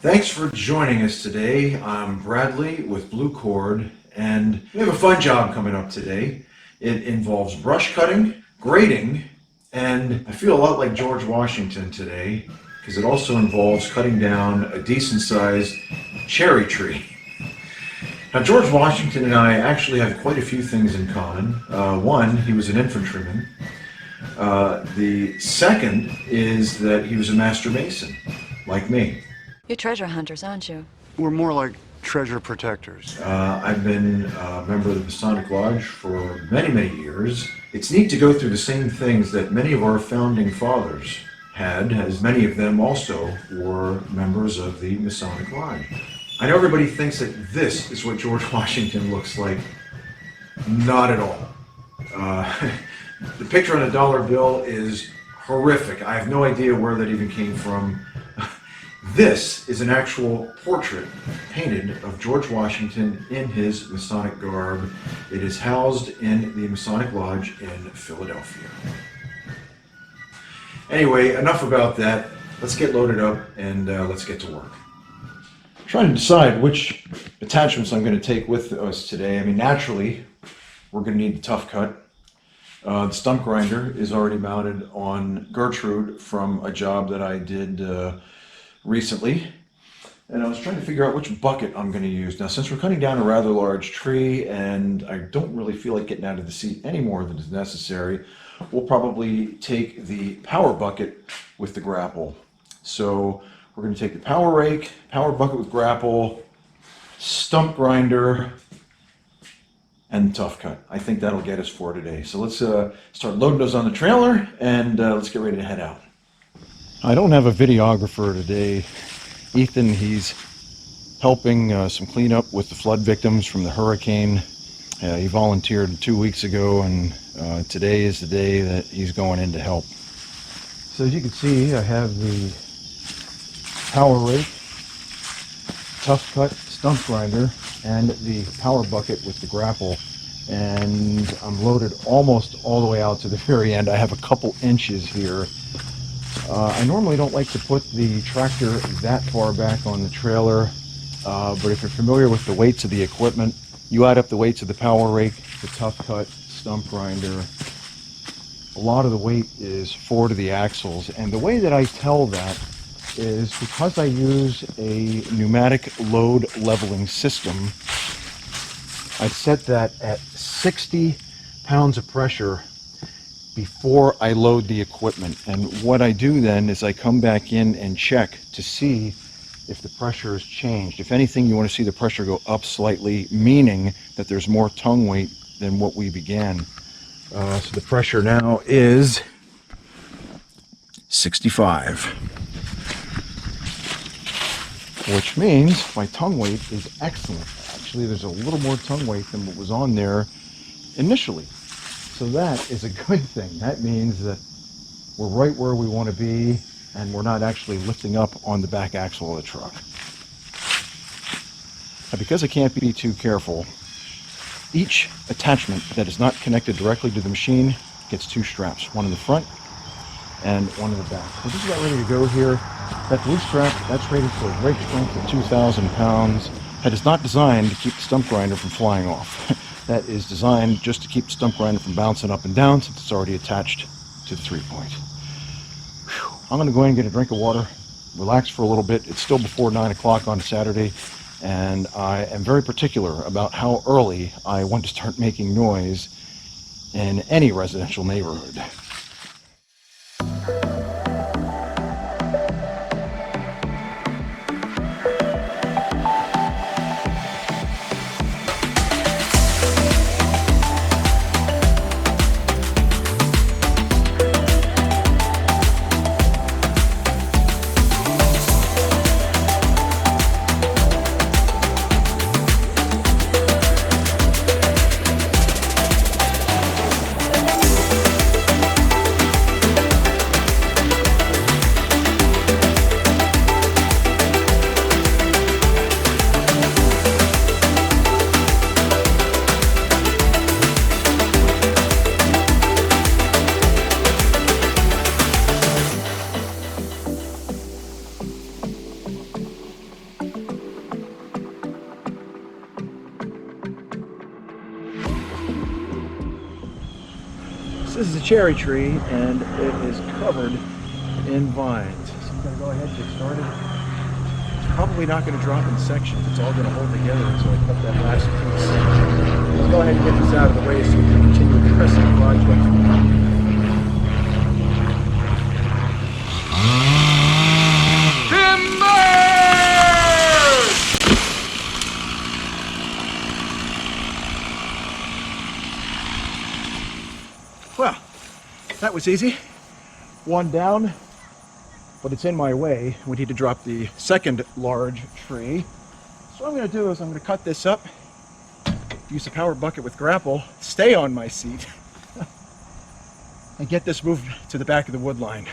Thanks for joining us today. I'm Bradley with Blue Cord, and we have a fun job coming up today. It involves brush cutting, grading, and I feel a lot like George Washington today because it also involves cutting down a decent-sized cherry tree. Now, George Washington and I actually have quite a few things in common. One, he was an infantryman. The second is that he was a master mason, like me. You're treasure hunters, aren't you? We're more like treasure protectors. I've been a member of the Masonic Lodge for many, many years. It's neat to go through the same things that many of our founding fathers had, as many of them also were members of the Masonic Lodge. I know everybody thinks that this is what George Washington looks like. Not at all. The picture on a dollar bill is horrific. I have no idea where that even came from. This is an actual portrait painted of George Washington in his Masonic garb. It is housed in the Masonic Lodge in Philadelphia. Anyway, enough about that. Let's get loaded up and let's get to work. I'm trying to decide which attachments I'm going to take with us today. I mean, naturally, we're going to need the tough cut. The stump grinder is already mounted on Gertrude from a job that I did recently, and I was trying to figure out which bucket I'm going to use. Now, since we're cutting down a rather large tree and I don't really feel like getting out of the seat any more than is necessary, we'll probably take the power bucket with the grapple. So we're going to take the power rake, power bucket with grapple, stump grinder, and tough cut. I think that'll get us for today. So let's start loading those on the trailer and let's get ready to head out. I don't have a videographer today. Ethan, he's helping some cleanup with the flood victims from the hurricane. He volunteered 2 weeks ago, and today is the day that he's going in to help. So as you can see, I have the power rake, tough cut, stump grinder, and the power bucket with the grapple. And I'm loaded almost all the way out to the very end. I have a couple inches here. I normally don't like to put the tractor that far back on the trailer, but if you're familiar with the weights of the equipment, you add up the weights of the power rake, the tough cut, stump grinder. A lot of the weight is forward of the axles, and the way that I tell that is because I use a pneumatic load leveling system. I set that at 60 pounds of pressure before I load the equipment. And what I do then is I come back in and check to see if the pressure has changed. If anything, you want to see the pressure go up slightly, meaning that there's more tongue weight than what we began. So the pressure now is 65, which means my tongue weight is excellent. Actually, there's a little more tongue weight than what was on there initially. So that is a good thing. That means that we're right where we want to be, and we're not actually lifting up on the back axle of the truck. Now, because I can't be too careful, each attachment that is not connected directly to the machine gets two straps, one in the front and one in the back. We're just about ready to go here. That blue strap, that's rated for a rake strength of 2,000 pounds. That is not designed to keep the stump grinder from flying off. That is designed just to keep the stump grinder from bouncing up and down since it's already attached to the 3-point. I'm going to go ahead and get a drink of water, relax for a little bit. It's still before 9 o'clock on Saturday, and I am very particular about how early I want to start making noise in any residential neighborhood. This is a cherry tree, and it is covered in vines. So I'm going to go ahead and get started. It's probably not going to drop in sections. It's all going to hold together until I cut that last piece. Let's go ahead and get this out of the way so we can continue the rest of the project. Well, that was easy. One down, but it's in my way. We need to drop the second large tree. So what I'm going to do is I'm going to cut this up, use a power bucket with Grapple, stay on my seat, and get this moved to the back of the wood line.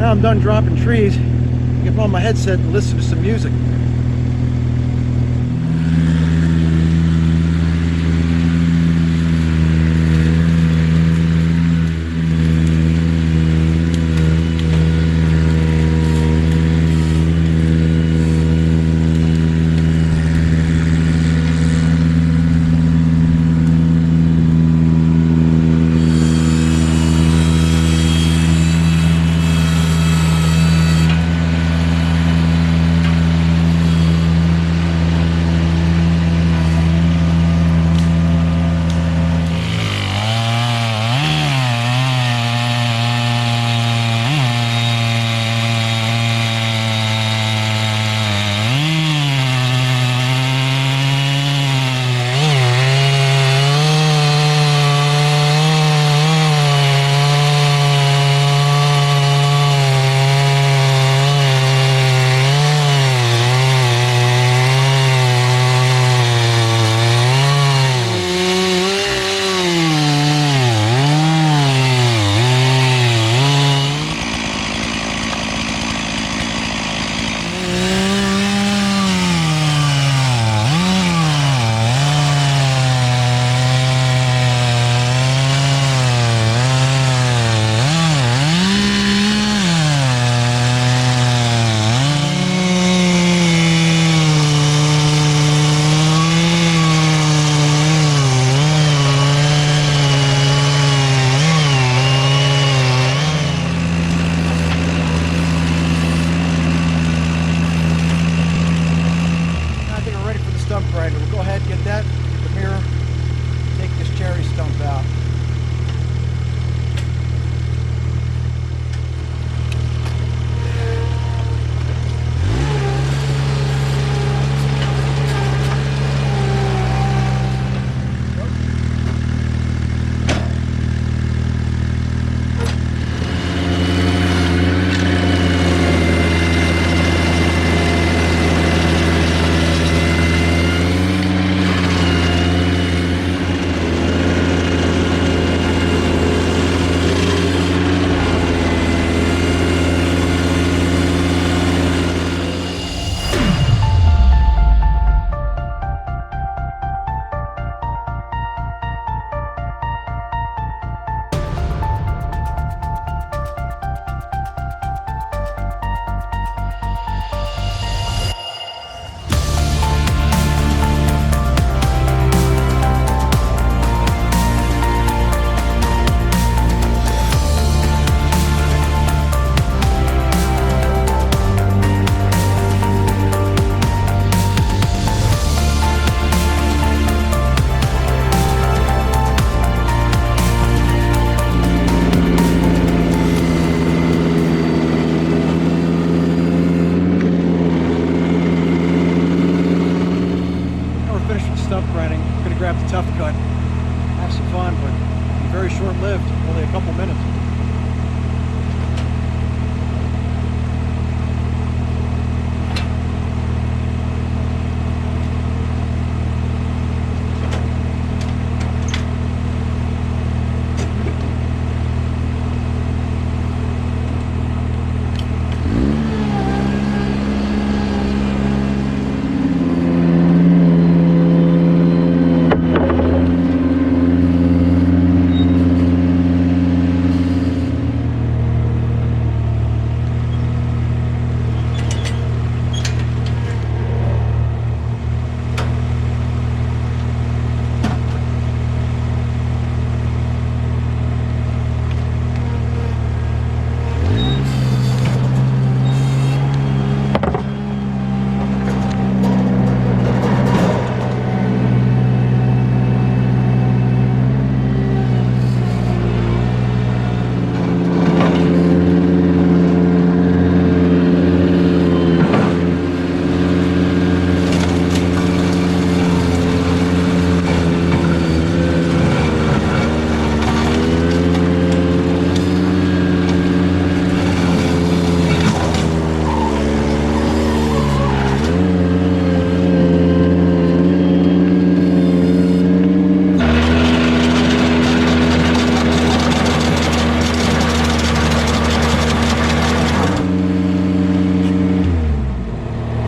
I'm done dropping trees, I can put on my headset and listen to some music. tough cut. Have some fun, but be very short-lived. Only a couple minutes.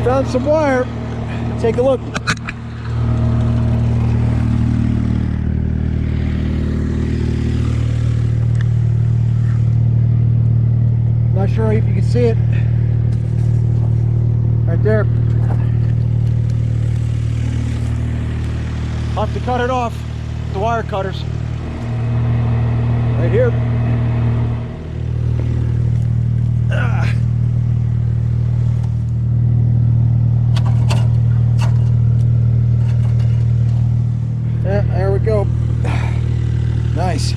Found some wire. Take a look. Not sure if you can see it. Right there. I'll have to cut it off. The wire cutters. Right here. Yeah, there we go. Nice.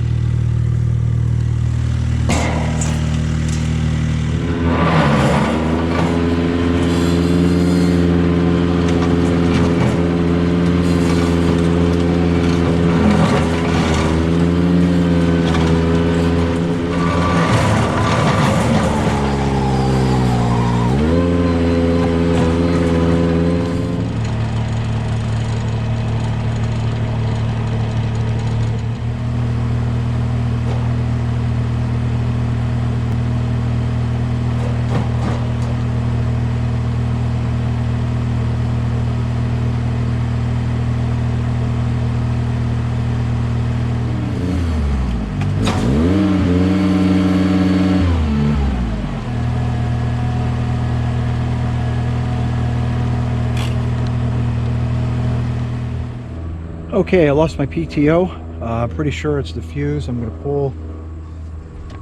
Okay, I lost my PTO. Pretty sure it's the fuse. I'm going to pull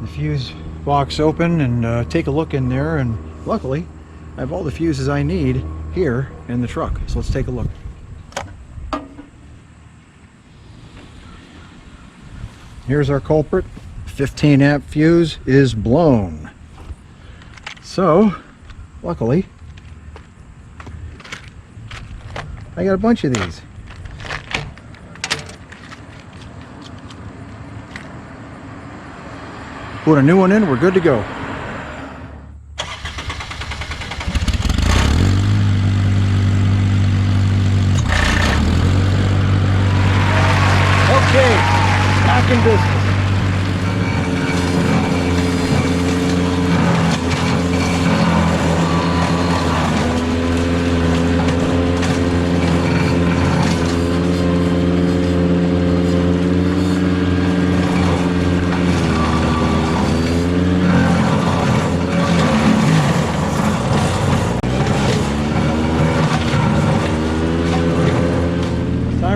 the fuse box open and take a look in there, and luckily I have all the fuses I need here in the truck. So let's take a look. Here's our culprit. 15 amp fuse is blown. So luckily I got a bunch of these. Put a new one in, we're good to go. Okay, back in business.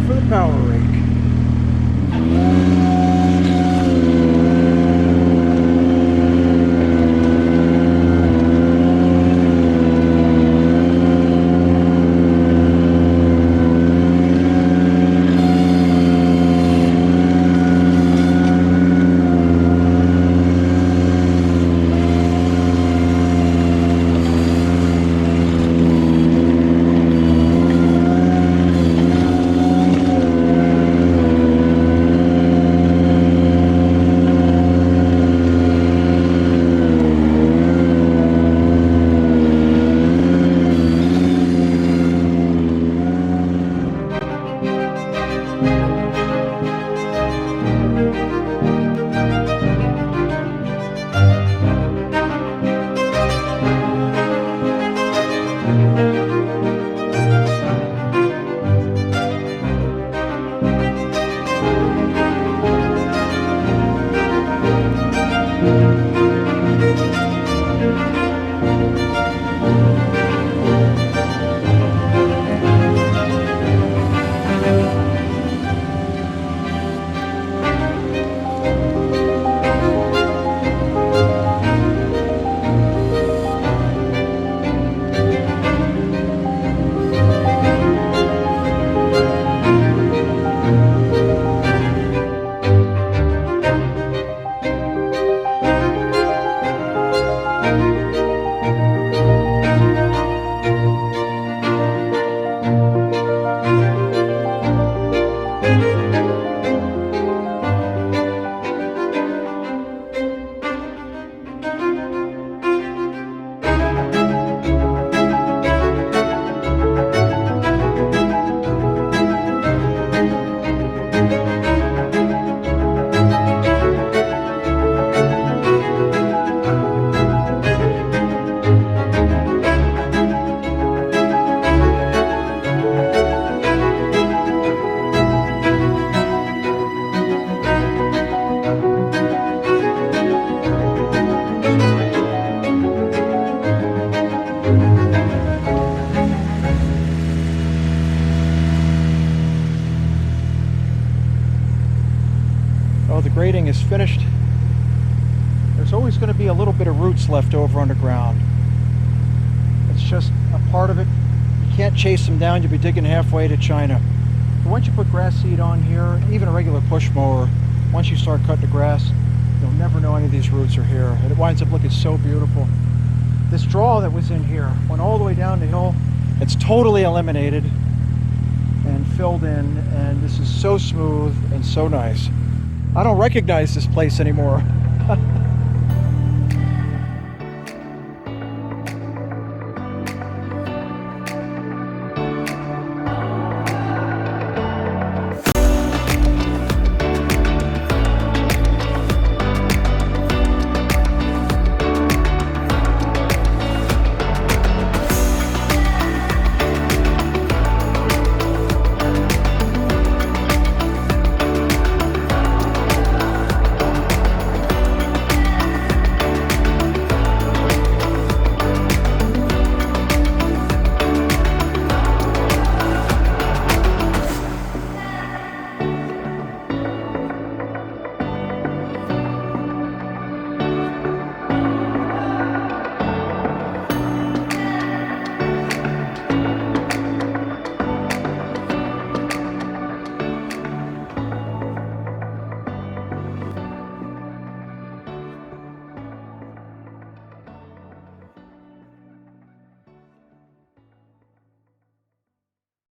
For the power rake. finished, there's always going to be a little bit of roots left over underground. It's just a part of it. You can't chase them down, you'll be digging halfway to China. But once you put grass seed on here, even a regular push mower, once you start cutting the grass, you'll never know any of these roots are here. And it winds up looking so beautiful. This draw that was in here went all the way down the hill. It's totally eliminated and filled in, and this is so smooth and so nice. I don't recognize this place anymore.